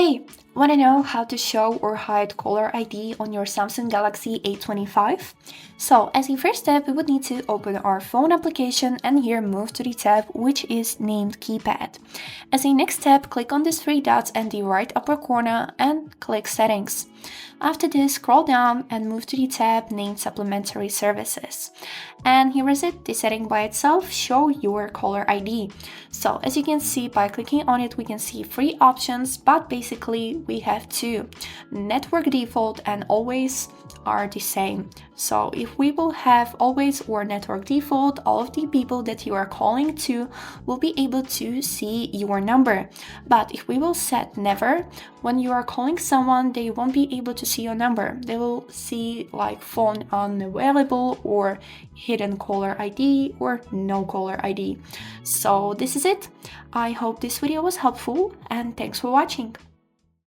Hey, wanna know how to show or hide caller ID on your Samsung Galaxy A25? So, as a first step, we would need to open our phone application and here move to the tab which is named Keypad. As a next step, click on these three dots in the right upper corner and click Settings. After this, scroll down and move to the tab named Supplementary Services. And here is it, the setting by itself, show your caller ID. So as you can see, by clicking on it, we can see three options, but basically we have two. Network default and always are the same. So if we will have always or network default, all of the people that you are calling to will be able to see your number. But if we will set never, when you are calling someone, they won't be able to see your number. They will see like phone unavailable or hidden caller ID or no caller ID. So this is it. I hope this video was helpful and thanks for watching.